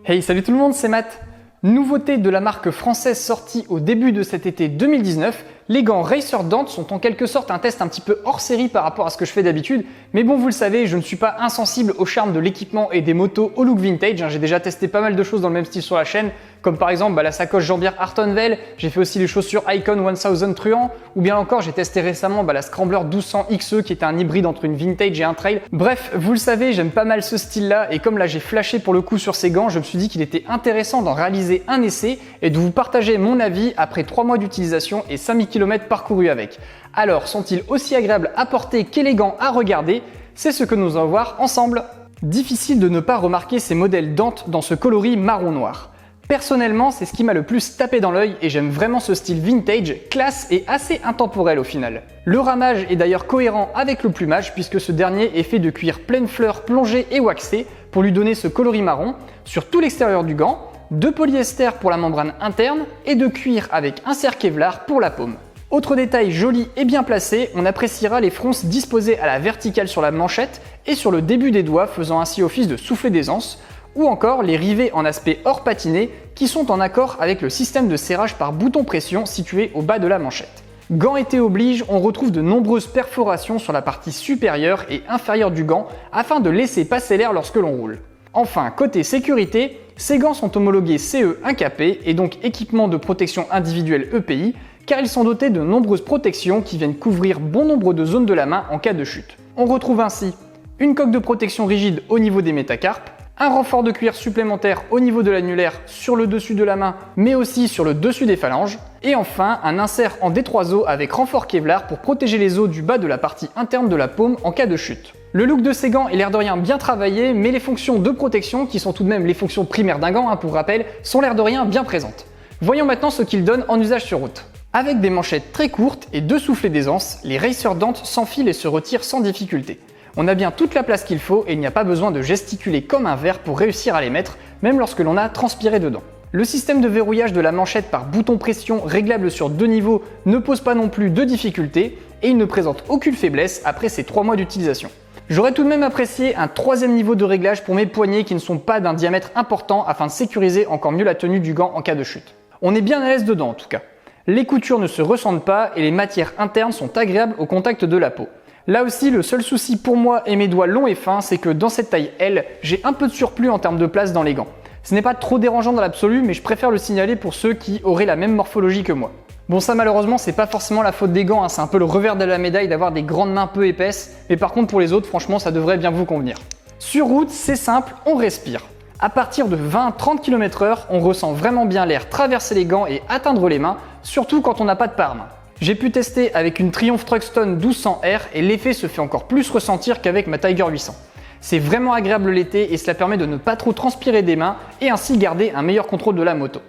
Hey, salut tout le monde, c'est Matt. Nouveauté de la marque française sortie au début de cet été 2019, les gants Racer Dante sont en quelque sorte un test un petit peu hors série par rapport à ce que je fais d'habitude, mais bon vous le savez, je ne suis pas insensible au charme de l'équipement et des motos au look vintage, j'ai déjà testé pas mal de choses dans le même style sur la chaîne, comme par exemple la sacoche Jean-Pierre Hartonvel, j'ai fait aussi les chaussures Icon 1000 Truant, ou bien encore j'ai testé récemment la Scrambler 1200 XE qui était un hybride entre une vintage et un trail. Bref, vous le savez, j'aime pas mal ce style-là, et comme là j'ai flashé pour le coup sur ces gants, je me suis dit qu'il était intéressant d'en réaliser un essai et de vous partager mon avis après 3 mois d'utilisation et 5000 km parcourus avec. Alors, sont-ils aussi agréables à porter qu'élégants à regarder? C'est ce que nous allons voir ensemble. Difficile de ne pas remarquer ces modèles Dante dans ce coloris marron noir. Personnellement, c'est ce qui m'a le plus tapé dans l'œil et j'aime vraiment ce style vintage, classe et assez intemporel au final. Le ramage est d'ailleurs cohérent avec le plumage puisque ce dernier est fait de cuir pleine fleur plongé et waxé pour lui donner ce coloris marron sur tout l'extérieur du gant, de polyester pour la membrane interne et de cuir avec un cercle Kevlar pour la paume. Autre détail joli et bien placé, on appréciera les fronces disposées à la verticale sur la manchette et sur le début des doigts faisant ainsi office de soufflet d'aisance, ou encore les rivets en aspect hors patiné qui sont en accord avec le système de serrage par bouton pression situé au bas de la manchette. Gants été oblige, on retrouve de nombreuses perforations sur la partie supérieure et inférieure du gant afin de laisser passer l'air lorsque l'on roule. Enfin, côté sécurité, ces gants sont homologués CE 1KP et donc équipement de protection individuelle EPI car ils sont dotés de nombreuses protections qui viennent couvrir bon nombre de zones de la main en cas de chute. On retrouve ainsi une coque de protection rigide au niveau des métacarpes, un renfort de cuir supplémentaire au niveau de l'annulaire sur le dessus de la main mais aussi sur le dessus des phalanges, et enfin un insert en D3 os avec renfort Kevlar pour protéger les os du bas de la partie interne de la paume en cas de chute. Le look de ces gants est l'air de rien bien travaillé, mais les fonctions de protection, qui sont tout de même les fonctions primaires d'un gant pour rappel, sont l'air de rien bien présentes. Voyons maintenant ce qu'ils donnent en usage sur route. Avec des manchettes très courtes et 2 soufflets d'aisance, les Racer Dante s'enfilent et se retirent sans difficulté. On a bien toute la place qu'il faut et il n'y a pas besoin de gesticuler comme un verre pour réussir à les mettre, même lorsque l'on a transpiré dedans. Le système de verrouillage de la manchette par bouton pression réglable sur 2 niveaux ne pose pas non plus de difficultés et il ne présente aucune faiblesse après ces 3 mois d'utilisation. J'aurais tout de même apprécié un 3e niveau de réglage pour mes poignets qui ne sont pas d'un diamètre important afin de sécuriser encore mieux la tenue du gant en cas de chute. On est bien à l'aise dedans en tout cas. Les coutures ne se ressentent pas et les matières internes sont agréables au contact de la peau. Là aussi, le seul souci pour moi et mes doigts longs et fins, c'est que dans cette taille L, j'ai un peu de surplus en termes de place dans les gants. Ce n'est pas trop dérangeant dans l'absolu, mais je préfère le signaler pour ceux qui auraient la même morphologie que moi. Bon, ça malheureusement, c'est pas forcément la faute des gants, c'est un peu le revers de la médaille d'avoir des grandes mains peu épaisses, mais par contre pour les autres, franchement, ça devrait bien vous convenir. Sur route, c'est simple, on respire. À partir de 20-30 km/h, on ressent vraiment bien l'air traverser les gants et atteindre les mains, surtout quand on n'a pas de pare-main. J'ai pu tester avec une Triumph Truxton 1200R et l'effet se fait encore plus ressentir qu'avec ma Tiger 800. C'est vraiment agréable l'été et cela permet de ne pas trop transpirer des mains et ainsi garder un meilleur contrôle de la moto.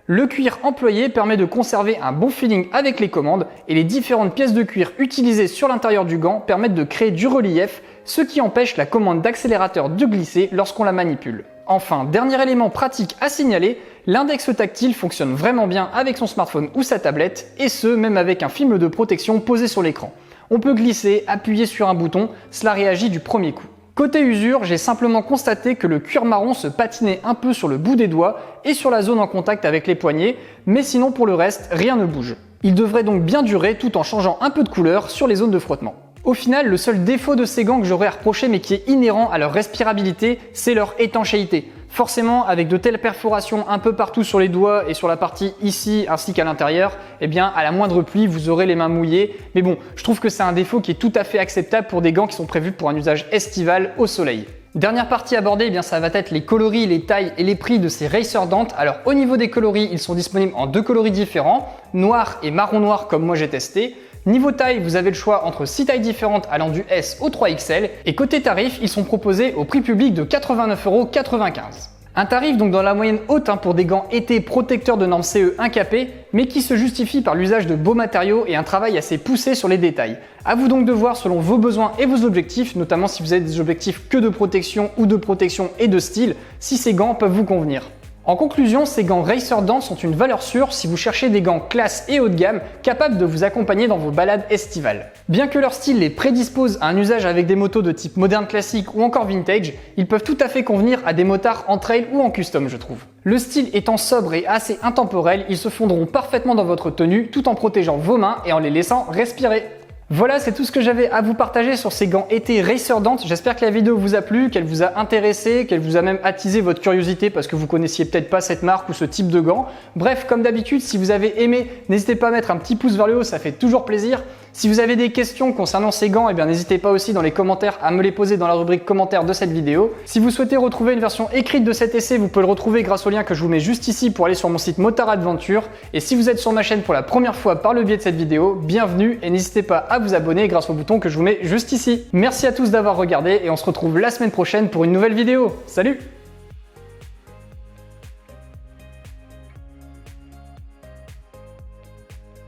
Le cuir employé permet de conserver un bon feeling avec les commandes et les différentes pièces de cuir utilisées sur l'intérieur du gant permettent de créer du relief, ce qui empêche la commande d'accélérateur de glisser lorsqu'on la manipule. Enfin, dernier élément pratique à signaler, l'index tactile fonctionne vraiment bien avec son smartphone ou sa tablette, et ce même avec un film de protection posé sur l'écran. On peut glisser, appuyer sur un bouton, cela réagit du premier coup. Côté usure, j'ai simplement constaté que le cuir marron se patinait un peu sur le bout des doigts et sur la zone en contact avec les poignets, mais sinon pour le reste, rien ne bouge. Il devrait donc bien durer tout en changeant un peu de couleur sur les zones de frottement. Au final, le seul défaut de ces gants que j'aurais à reprocher mais qui est inhérent à leur respirabilité, c'est leur étanchéité. Forcément, avec de telles perforations un peu partout sur les doigts et sur la partie ici ainsi qu'à l'intérieur, eh bien à la moindre pluie, vous aurez les mains mouillées. Mais bon, je trouve que c'est un défaut qui est tout à fait acceptable pour des gants qui sont prévus pour un usage estival au soleil. Dernière partie abordée, eh bien ça va être les coloris, les tailles et les prix de ces Racer Dante. Alors au niveau des coloris, ils sont disponibles en 2 coloris différents, noir et marron noir comme moi j'ai testé. Niveau taille, vous avez le choix entre 6 tailles différentes allant du S au 3XL et côté tarif, ils sont proposés au prix public de 89,95 €. Un tarif donc dans la moyenne haute pour des gants été protecteurs de normes CE 1KP, mais qui se justifie par l'usage de beaux matériaux et un travail assez poussé sur les détails. À vous donc de voir selon vos besoins et vos objectifs, notamment si vous avez des objectifs que de protection ou de protection et de style, si ces gants peuvent vous convenir. En conclusion, ces gants Racer Dance sont une valeur sûre si vous cherchez des gants classe et haut de gamme capables de vous accompagner dans vos balades estivales. Bien que leur style les prédispose à un usage avec des motos de type moderne classique ou encore vintage, ils peuvent tout à fait convenir à des motards en trail ou en custom, je trouve. Le style étant sobre et assez intemporel, ils se fondront parfaitement dans votre tenue tout en protégeant vos mains et en les laissant respirer. Voilà, c'est tout ce que j'avais à vous partager sur ces gants été Racer Dance. J'espère que la vidéo vous a plu, qu'elle vous a intéressé, qu'elle vous a même attisé votre curiosité parce que vous connaissiez peut-être pas cette marque ou ce type de gants. Bref, comme d'habitude, si vous avez aimé, n'hésitez pas à mettre un petit pouce vers le haut, ça fait toujours plaisir. Si vous avez des questions concernant ces gants, n'hésitez pas aussi dans les commentaires à me les poser dans la rubrique commentaires de cette vidéo. Si vous souhaitez retrouver une version écrite de cet essai, vous pouvez le retrouver grâce au lien que je vous mets juste ici pour aller sur mon site Motard Adventure. Et si vous êtes sur ma chaîne pour la première fois par le biais de cette vidéo, bienvenue et n'hésitez pas à vous abonner grâce au bouton que je vous mets juste ici. Merci à tous d'avoir regardé et on se retrouve la semaine prochaine pour une nouvelle vidéo. Salut!